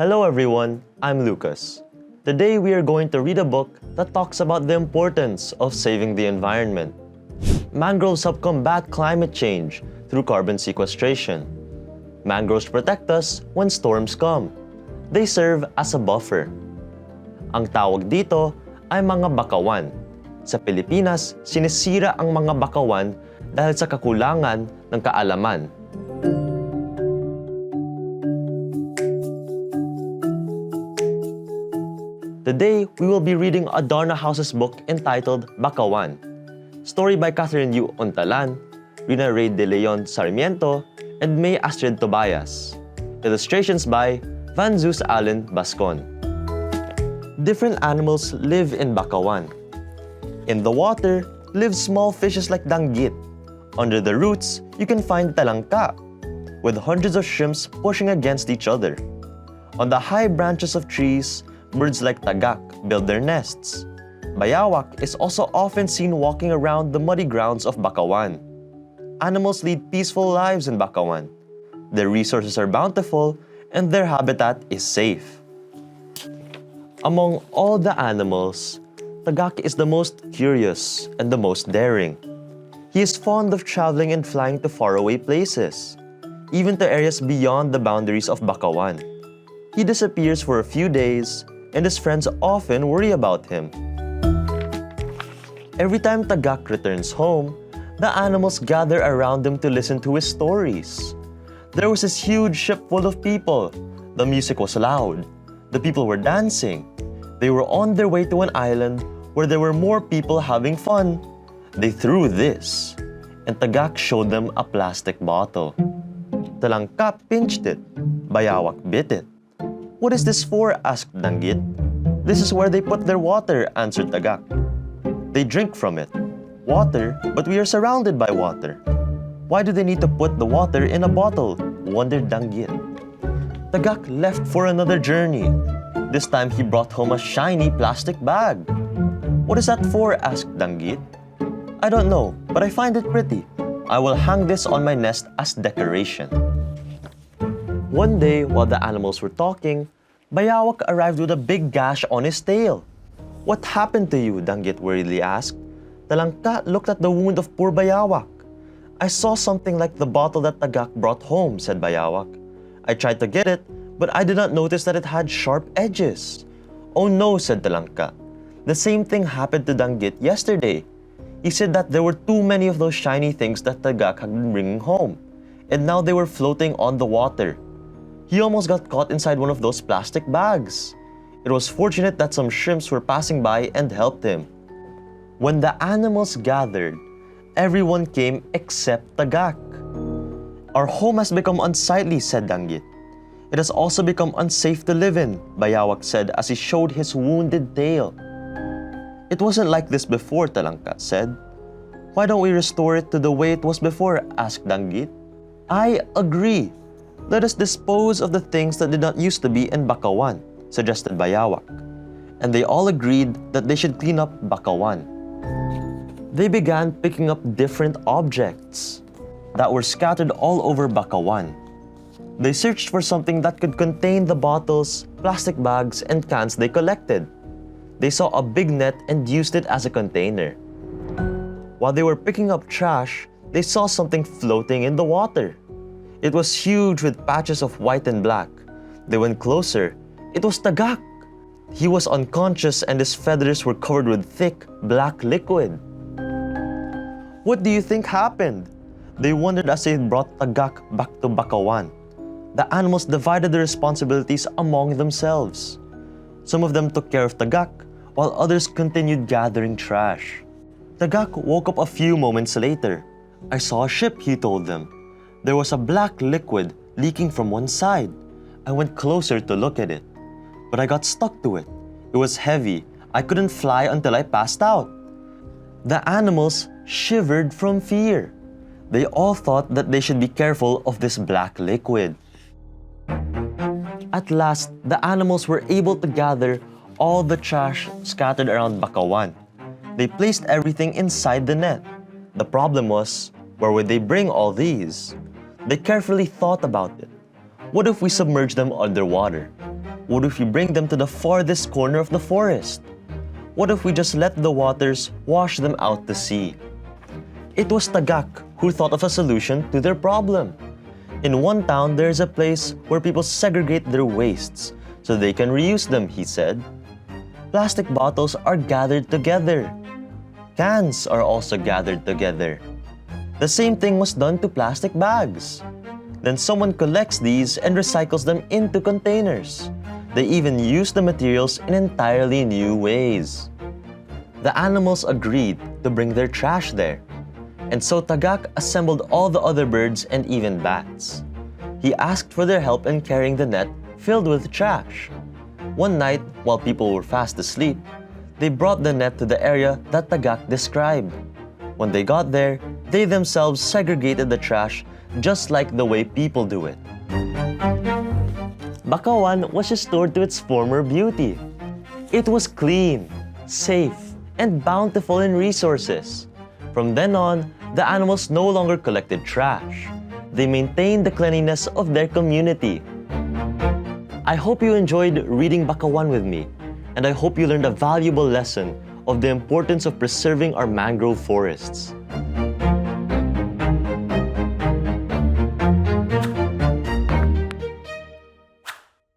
Hello everyone, I'm Lucas. Today we are going to read a book that talks about the importance of saving the environment. Mangroves help combat climate change through carbon sequestration. Mangroves protect us when storms come. They serve as a buffer. Ang tawag dito ay mga bakawan. Sa Pilipinas, sinisira ang mga bakawan dahil sa kakulangan ng kaalaman. Today, we will be reading Adarna House's book entitled Bakawan. Story by Catherine Yu Untalan, Rina Ray De Leon Sarmiento, and May Astrid Tobias. Illustrations by Van Zeus Allen Bascon. Different animals live in Bakawan. In the water live small fishes like danggit. Under the roots, you can find talangka, with hundreds of shrimps pushing against each other. On the high branches of trees, birds like tagak build their nests. Bayawak is also often seen walking around the muddy grounds of Bakawan. Animals lead peaceful lives in Bakawan. Their resources are bountiful and their habitat is safe. Among all the animals, tagak is the most curious and the most daring. He is fond of traveling and flying to faraway places, even to areas beyond the boundaries of Bakawan. He disappears for a few days, and his friends often worry about him. Every time tagak returns home, the animals gather around him to listen to his stories. There was this huge ship full of people. The music was loud. The people were dancing. They were on their way to an island where there were more people having fun. They threw this, and tagak showed them a plastic bottle. Talangka pinched it. Bayawak bit it. "What is this for?" asked Danggit. "This is where they put their water," answered tagak. "They drink from it." "Water? But we are surrounded by water." "Why do they need to put the water in a bottle?" wondered Danggit. Tagak left for another journey. This time he brought home a shiny plastic bag. "What is that for?" asked Danggit. "I don't know, but I find it pretty. I will hang this on my nest as decoration." One day, while the animals were talking, Bayawak arrived with a big gash on his tail. "What happened to you?" Danggit worriedly asked. Talangka looked at the wound of poor Bayawak. "I saw something like the bottle that tagak brought home," said Bayawak. "I tried to get it, but I did not notice that it had sharp edges." "Oh no," said Talangka. "The same thing happened to Danggit yesterday. He said that there were too many of those shiny things that tagak had been bringing home, and now they were floating on the water. He almost got caught inside one of those plastic bags. It was fortunate that some shrimps were passing by and helped him." When the animals gathered, everyone came except tagak. "Our home has become unsightly," said Danggit. "It has also become unsafe to live in," Bayawak said as he showed his wounded tail. "It wasn't like this before," Talangka said. "Why don't we restore it to the way it was before?" asked Danggit. "I agree. Let us dispose of the things that did not used to be in Bakawan," suggested Bayawak. And they all agreed that they should clean up Bakawan. They began picking up different objects that were scattered all over Bakawan. They searched for something that could contain the bottles, plastic bags, and cans they collected. They saw a big net and used it as a container. While they were picking up trash, they saw something floating in the water. It was huge with patches of white and black. They went closer. It was tagak. He was unconscious and his feathers were covered with thick, black liquid. What do you think happened? They wondered as they brought tagak back to Bakawan. The animals divided the responsibilities among themselves. Some of them took care of tagak, while others continued gathering trash. Tagak woke up a few moments later. "I saw a ship," he told them. "There was a black liquid leaking from one side. I went closer to look at it, but I got stuck to it. It was heavy. I couldn't fly until I passed out." The animals shivered from fear. They all thought that they should be careful of this black liquid. At last, the animals were able to gather all the trash scattered around Bakawan. They placed everything inside the net. The problem was, where would they bring all these? They carefully thought about it. What if we submerge them underwater? What if we bring them to the farthest corner of the forest? What if we just let the waters wash them out to sea? It was Tagak who thought of a solution to their problem. In one town, there is a place where people segregate their wastes so they can reuse them, he said. Plastic bottles are gathered together. Cans are also gathered together. The same thing was done to plastic bags. Then someone collects these and recycles them into containers. They even use the materials in entirely new ways. The animals agreed to bring their trash there. And so Tagak assembled all the other birds and even bats. He asked for their help in carrying the net filled with trash. One night, while people were fast asleep, they brought the net to the area that Tagak described. When they got there, they themselves segregated the trash just like the way people do it. Bakawan was restored to its former beauty. It was clean, safe, and bountiful in resources. From then on, the animals no longer collected trash. They maintained the cleanliness of their community. I hope you enjoyed reading Bakawan with me, and I hope you learned a valuable lesson of the importance of preserving our mangrove forests.